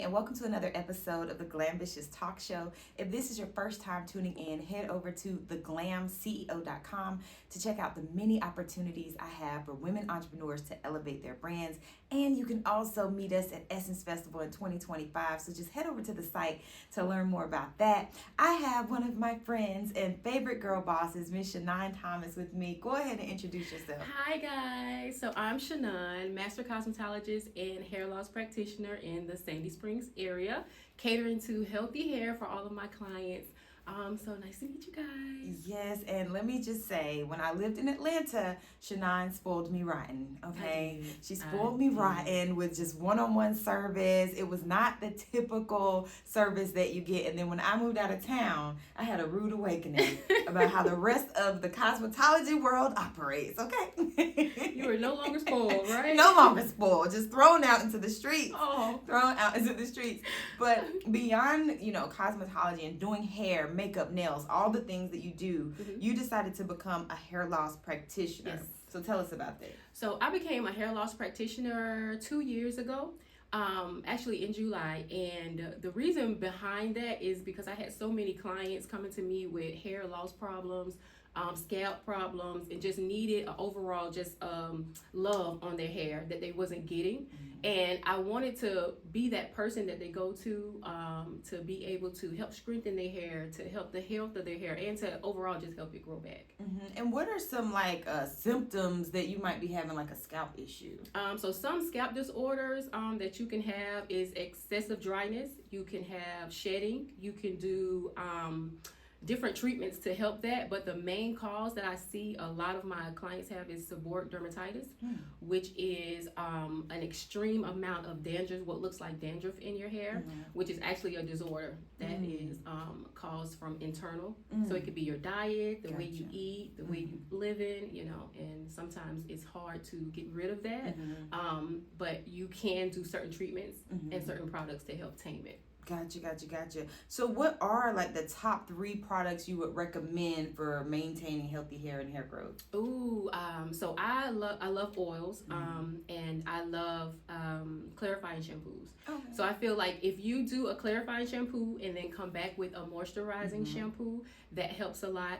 and welcome to another episode of the Glambitious Talk Show. If this is your first time tuning in, head over to theglamceo.com to check out the many opportunities I have for women entrepreneurs to elevate their brands. And you can also meet us at Essence Festival in 2025. So just head over to the site to learn more about that. I have one of my friends and favorite girl bosses, Miss Shanon Thomas, with me. Go ahead and introduce yourself. Hi guys, so I'm Shanon, master cosmetologist and hair loss practitioner in the Sandy Springs area, catering to healthy hair for all of my clients. So nice to meet you guys. Yes, and let me just say, when I lived in Atlanta, Shanon spoiled me rotten, okay? She spoiled me rotten with just one-on-one service. It was not the typical service that you get. And then when I moved out of town, I had a rude awakening about how the rest of the cosmetology world operates, okay? You were no longer spoiled, right? No longer spoiled, just thrown out into the streets. Oh. Thrown out into the streets. But beyond, cosmetology and doing hair, makeup, nails, all the things that you do, you decided to become a hair loss practitioner. Yes. So tell us about that. So I became a hair loss practitioner 2 years ago, actually in July. And the reason behind that is because I had so many clients coming to me with hair loss problems, scalp problems, and just needed an overall love on their hair that they wasn't getting. And I wanted to be that person that they go to be able to help strengthen their hair, to help the health of their hair, and to overall just help it grow back. And what are some symptoms that you might be having, like a scalp issue? So some scalp disorders that you can have is excessive dryness. You can have shedding. You can do different treatments to help that, but the main cause that I see a lot of my clients have is seborrheic dermatitis, which is an extreme amount of dandruff, what looks like dandruff in your hair, which is actually a disorder that is caused from internal. So it could be your diet, the way you eat, the way you live in, and sometimes it's hard to get rid of that, but you can do certain treatments and certain products to help tame it. Gotcha. So what are the top 3 products you would recommend for maintaining healthy hair and hair growth? So I love oils, and I love clarifying shampoos. Okay. So I feel like if you do a clarifying shampoo and then come back with a moisturizing shampoo, that helps a lot.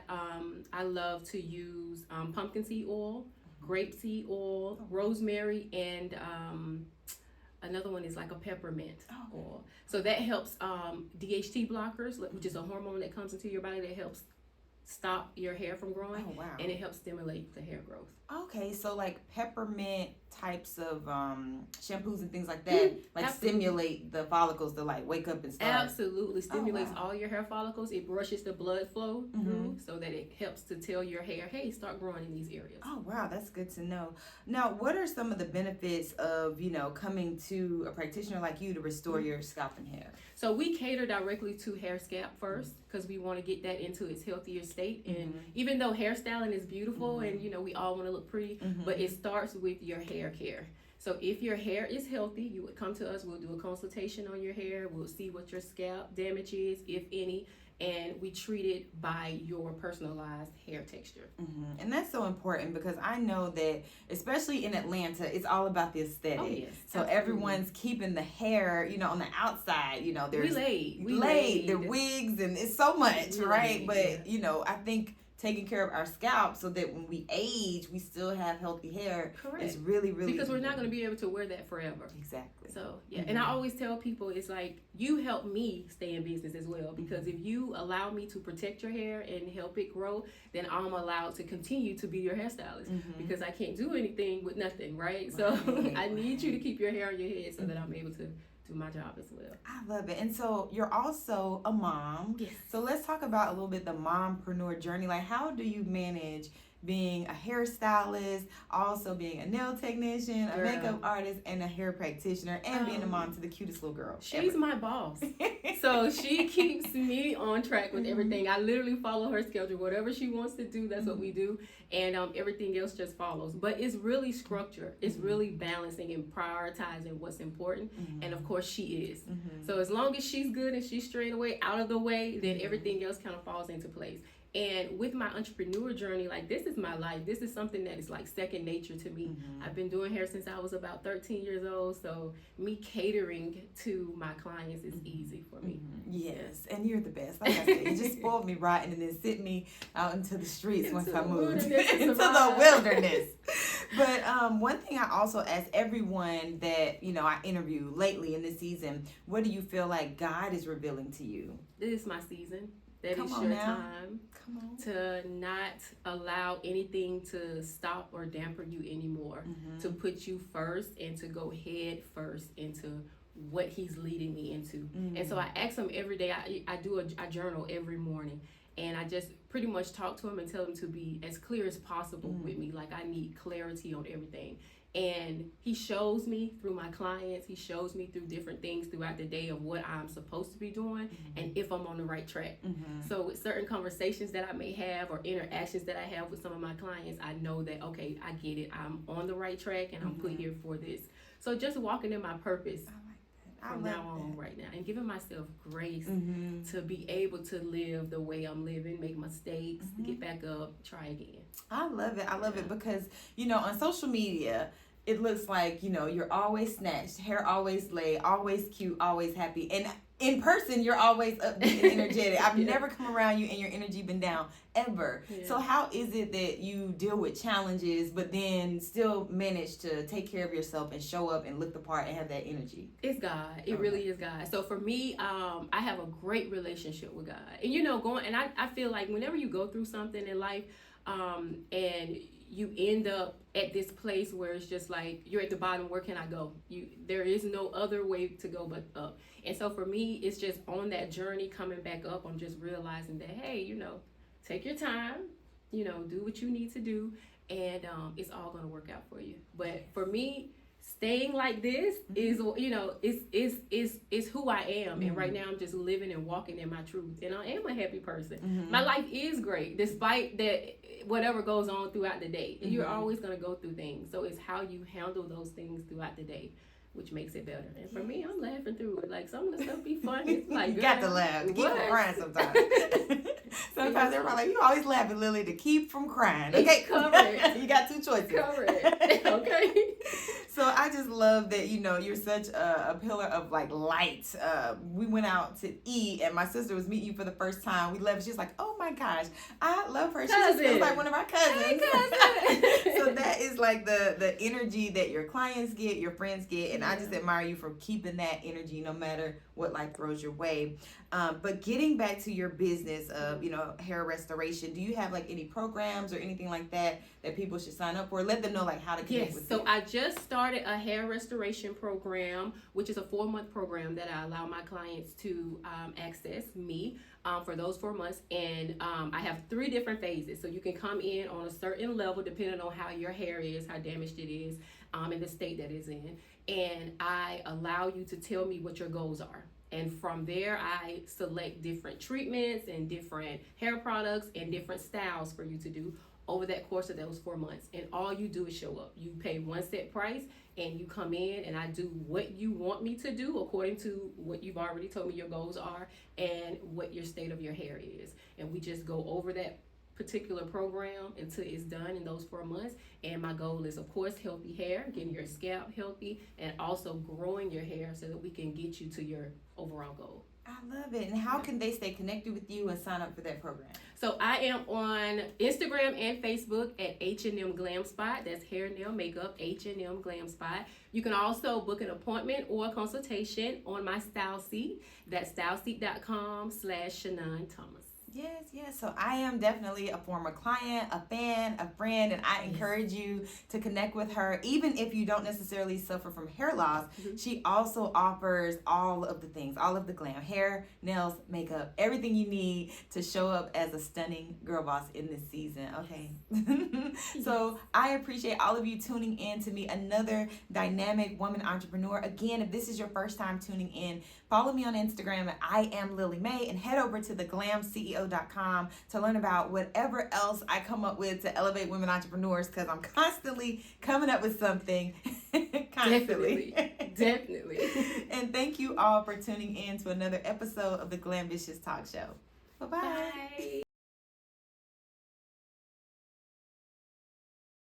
I love to use pumpkin seed oil, grapeseed oil, rosemary, and another one is like a peppermint oil. So that helps DHT blockers, which is a hormone that comes into your body that helps stop your hair from growing. Oh, wow. And it helps stimulate the hair growth. Okay, so peppermint types of shampoos and things like that, stimulate the follicles to wake up and start. Absolutely, stimulates all your hair follicles. It brushes the blood flow through so that it helps to tell your hair, hey, start growing in these areas. Oh wow, that's good to know. Now, what are some of the benefits of coming to a practitioner like you to restore your scalp and hair? So we cater directly to hair scalp first because we want to get that into its healthier state. And even though hairstyling is beautiful and we all want to look pretty, but it starts with your hair care. So if your hair is healthy, you would come to us. We'll do a consultation on your hair. We'll see what your scalp damage is, if any, and we treat it by your personalized hair texture. And that's so important because I know that, especially in Atlanta, it's all about the aesthetic. Oh, yes, so absolutely. Everyone's keeping the hair, on the outside. There's we laid, the wigs, and it's so much, right? But I think taking care of our scalp so that when we age, we still have healthy hair. Correct. Is really, really because we're not going to be able to wear that forever. Exactly. So, and I always tell people, it's like, you help me stay in business as well, because if you allow me to protect your hair and help it grow, then I'm allowed to continue to be your hairstylist because I can't do anything with nothing, right? So I need you to keep your hair on your head so that I'm able to do my job as well. I love it. And so you're also a mom. Yes. So let's talk about a little bit the mompreneur journey. How do you manage being a hairstylist, also being a nail technician, a makeup artist, and a hair practitioner, and being a mom to the cutest little girl? She's my boss. So she keeps me on track with everything. I literally follow her schedule. Whatever she wants to do, that's what we do. And everything else just follows. But it's really structured. It's really balancing and prioritizing what's important. And of course she is. So as long as she's good and she's straight away out of the way, then everything else kind of falls into place. And with my entrepreneur journey, like, this is my life. This is something that is like second nature to me. I've been doing hair since I was about 13 years old. So me catering to my clients is easy for me. Yes, and you're the best. Like I said, you just spoiled me rotten and then sent me out into the streets once I moved into the wilderness. But one thing I also ask everyone that, I interview lately in this season, what do you feel like God is revealing to you? This is my season. That is your time to not allow anything to stop or damper you anymore, to put you first and to go head first into what he's leading me into. And so I ask him every day. I journal every morning, and I just pretty much talk to him and tell him to be as clear as possible with me. Like, I need clarity on everything. And he shows me through my clients, he shows me through different things throughout the day of what I'm supposed to be doing and if I'm on the right track. So with certain conversations that I may have or interactions that I have with some of my clients, I know that, okay, I get it. I'm on the right track and I'm put here for this. So just walking in my purpose from now on right now, and giving myself grace to be able to live the way I'm living, make mistakes, get back up, try again. I love it. I love it because, on social media, it looks like, you're always snatched, hair always laid, always cute, always happy. And in person, you're always upbeat and energetic. I've never come around you and your energy been down, ever. So how is it that you deal with challenges, but then still manage to take care of yourself and show up and look the part and have that energy? It's God. It really is God. So for me, I have a great relationship with God. And I feel like whenever you go through something in life, and you end up at this place where it's just like, you're at the bottom, where can I go? There is no other way to go but up. And so for me, it's just on that journey coming back up, I'm just realizing that, hey, take your time, do what you need to do, and it's all going to work out for you. But for me, staying like this is, is who I am. And right now I'm just living and walking in my truth. And I am a happy person. My life is great, despite that whatever goes on throughout the day. You're always going to go through things. So it's how you handle those things throughout the day, which makes it better. And for me, I'm laughing through it. Like, some of the stuff be funny. It's like, you got to laugh to keep from crying sometimes. Sometimes everybody like, you always laughing, Lily, to keep from crying. Okay, cover it. You got two choices. Cover it. Okay. So I just love that, you're such a pillar of like light. We went out to eat and my sister was meeting you for the first time. We left. She's like, oh my gosh, I love her. She just feels like one of our cousins. Hey, cousin. So that is like the energy that your clients get, your friends get. And I just admire you for keeping that energy no matter what life throws your way. But getting back to your business of, hair restoration, do you have like any programs or anything like that people should sign up for? Let them know like how to connect with you. So I just started a hair restoration program, which is a 4-month program that I allow my clients to access me for those 4 months. And I have 3 different phases. So you can come in on a certain level depending on how your hair is, how damaged it is, and the state that it's in. And I allow you to tell me what your goals are. And from there, I select different treatments and different hair products and different styles for you to do over that course of those 4 months. And all you do is show up. You pay one set price and you come in and I do what you want me to do according to what you've already told me your goals are and what your state of your hair is. And we just go over that particular program until it's done in those 4 months. And my goal is, of course, healthy hair, getting your scalp healthy, and also growing your hair so that we can get you to your overall goal. I love it. And how can they stay connected with you and sign up for that program? So I am on Instagram and Facebook at H&M Glam Spot. That's hair, nail, makeup, H&M Glam Spot. You can also book an appointment or a consultation on my Style Seat. That's styleseat.com/Shanon Thomas. Yes. So I am definitely a former client, a fan, a friend, and I encourage you to connect with her. Even if you don't necessarily suffer from hair loss, she also offers all of the things, all of the glam, hair, nails, makeup, everything you need to show up as a stunning girl boss in this season. Okay. So I appreciate all of you tuning in to meet another dynamic woman entrepreneur. Again, if this is your first time tuning in, follow me on Instagram at I am Lily Mae and head over to theglamceo.com to learn about whatever else I come up with to elevate women entrepreneurs, because I'm constantly coming up with something. Constantly. Definitely. And thank you all for tuning in to another episode of the Glambitious Talk Show. Bye-bye. Bye.